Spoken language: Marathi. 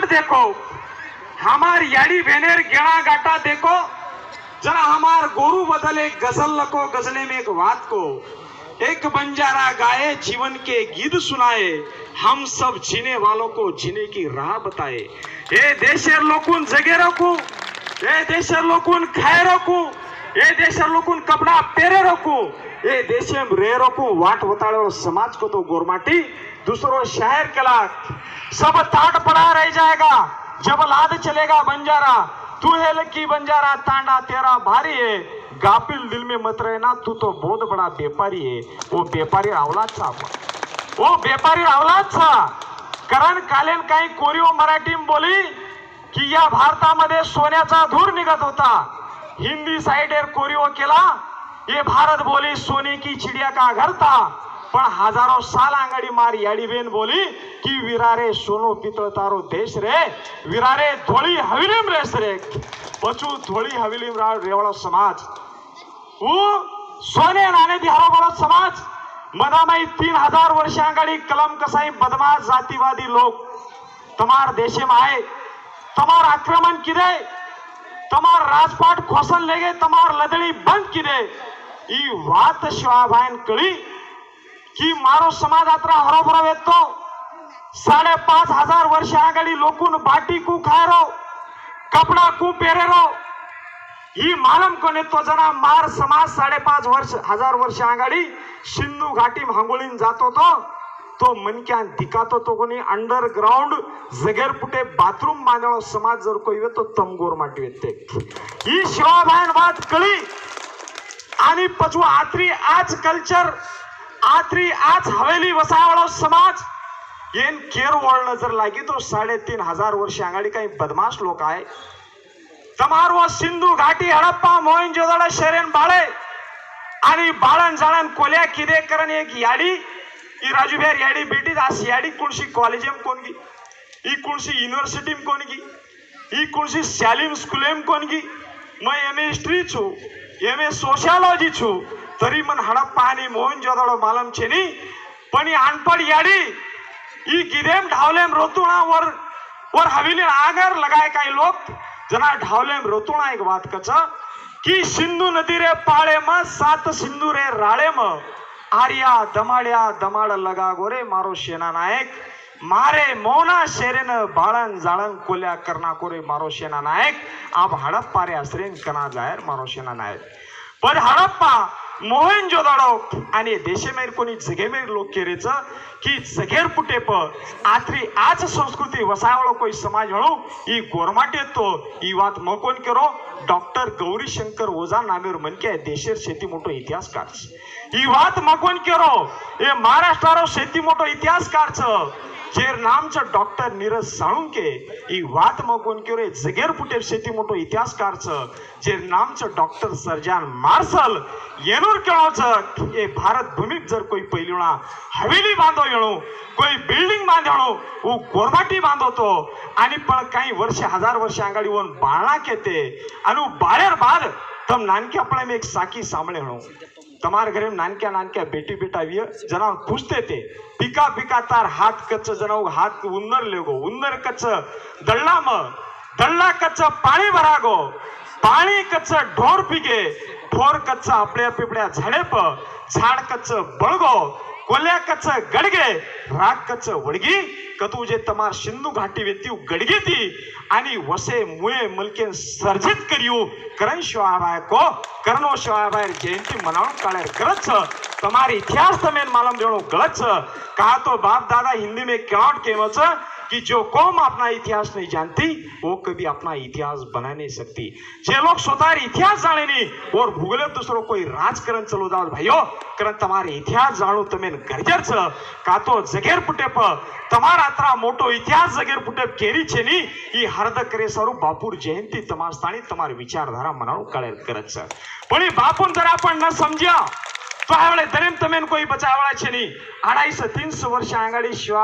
देखो, हमार याड़ी भेनेर गेड़ा गाटा देखो, जरा हमार गोरू बदले गजल लको, गजले में एक बात को, एक बंजारा गाए जीवन के गीत सुनाए, हम सब जीने वालों को जीने की राह बताए। ये देशर लोकून जगे रखू, ये देशर लोकून खाए रखू, ये देशर लोकून कपड़ा पेरे रखू, ये देशे में रे रखू, वाट बताड़ो समाज को तो गोरमाटी दूसरों शहर केला सब ताट पड़ा रह जाएगा जब लाद चलेगा बंजारा। तू है लकी बंजारा तांडा तेरा भारी है, गाफिल दिल में मत रहना, तू तो बहुत बड़ा व्यापारी है। वो व्यापारी औलाद था, वो व्यापारी औलाद था। करण कालेन काही कोरिओ मराठी बोली की या भारतामध्ये सोन्याचा धूर निघत होता, हिंदी साइडेर कोरिओ केला, ये भारत बोली सोने की चिड़िया का घर था, पण हजारों साल आंगड़ी मार याडीबेन बोली की विरारे सोनो पितळ तारो देश रे, विरारे धोळी हवेलीम रेस रे, पचू धोळी हवेलीम रेवळो समाज, वो सोने नाणे दिहारो समाज मदामाई 3000 वर्ष आंगड़ी कलम कसाई बदमाश जातिवादी लोग तमार देशे में आए, तमार आक्रमण किदे, तमार राजपाट खोसन ले गए, तमार लदड़ी बंद किदे। ई वात शिवाभाईन कळी की मारो समाज आत्रा हरोभरो येतो, 5500 वर्ष आगडी लोकून बाटी कू खायरो, कपड़ा कू पेरेरो, ही मालम कोने तो जना मार समाज 5500 वर्ष आगडी सिंधु घाटी हांगोळीन जातो तो मनक्या दिखातो तो कोणी अंडरग्राउंड जगेर पुटे बाथरूम बांधलो समाज जर कोई तो तमगोर माटी येते। ही शिवाभाईन बात कळी आणि पचू आत्री आज कल्चर, आत्री आज हवेली वसावळो समाज येन केर वळण जर लागी तो 3500 वर्ष आंगाडी काही बदमाश लोक आहे। तमारो सिंधु घाटी हडप्पा मोहनजोदड़ो शहरेन बाळे आणि बाळन जाळन कोल्या किदे करन एक याडी ई राजूभेर याडी बेटी आस याडी कोणशी कॉलेजम कोणगी, ई कोणशी युनिवर्सिटीम कोणगी, ई कोणशी शालीम स्कूलेम कोणगी। मैं एमए हिस्ट्री छु, एमए सोशियोलॉजी छु, तरी मन हडप्पा आणि मोहनजोदड़ो मालम छे नी, पण ई अनपढ़ याडी ई किदेम ढावलेम रोतुणा वर हवेली आगर लगाए काही लोग जना ढावलेम रोतुणा एक बात कच की सिंधु नदी रे पाळे म 7 सिंधु रे राळे म आर्या दमाड्या दमाड लगा गोरे मारो सेना नायक, मारे मौना शेरेन बाळन जाळन कोल्या करना कोरे मारो सेना नायक, आप हडप्पा रे असरेन कना जायर मारो सेना नायक। पर हडप्पा मोहनजोदड़ो आणि देशेमेर कोणी जगेमेर लोक केरेच की जगेर पुटे प आत्री आज संस्कृती वसावळो कोई समाज हळू ई गोरमाटे तो ई बात मकोन करो डॉक्टर गौरी शंकर ओझा नामेर मनके देशेर शेती मोठो इतिहासकार ई बात मकोन करो ए महाराष्ट्रारो शेती मोठो इतिहासकार जेर नामचं डॉक्टर नीरज साळुंके ई वात मकोन करो जगेर पुटे शेती मोठो इतिहासकार जेर नामचं डॉक्टर सर्जान मार्शल येनूर केळोच ए भारत भूमिक जर कोई पहिलीणा हवेली बांधो येणो, कोई बिल्डिंग बांधणो, वो गोरमाटी बांधो तो आणि पण काही वर्ष 1000 वर्ष आंगाडी वन बाळना केते आणि बाळेर बाद तम नानके अपने में एक साकी सामने हणो, तमार घरे नानक्या नानक्या बेटी बेटा विय जना पूछते थे पिका पिका तार हाथ कच्च जना हाथ उन्नर लेगो, उन्नर कच्च दल्ला म दल्ला कच्च पाणी भरागो, पाणी कच्च ढोर पिके, ढोर कच्च आपल्या पिपड्या झाडे प, झाड कच्च बळगो, कोल्या कच्च गडगे, राग कच्च वडगी, कतू जे तमार सिंधु घाटी वेती गडगी ती आणि वसे मुळे मलकेन सर्जित करियो करण शिवाभाई को करनो शिवाभाई जयंती मनावण काळे करच तमार इतिहास तमेन मालूम देणो गलच कहा तो बाप दादा हिंदी में क्याट केवच कि जो कौम अपना इतिहास नहीं जानती वो कभी अपना इतिहास बना नहीं सकती। जे लोग स्वतः इतिहास जाने नहीं और भूगोल दूसरों कोई राजकरण चलो जाओ भाइयों कारण तमारे इतिहास जानो तमेन गरजेर छ का तो जगेर पुटे प तमार आत्रा मोटो इतिहास जगेर पुटे केरी छे नी ई हरद करे सारू बापूर जयंती तमार स्थानी तमार विचारधारा मनाणो काळे करत छ पण ई बापून जर आपण न समज्या तो आवळे दरेम तमेन कोई बचावळा छे नी 250-300 वर्ष आंगाडी शिवा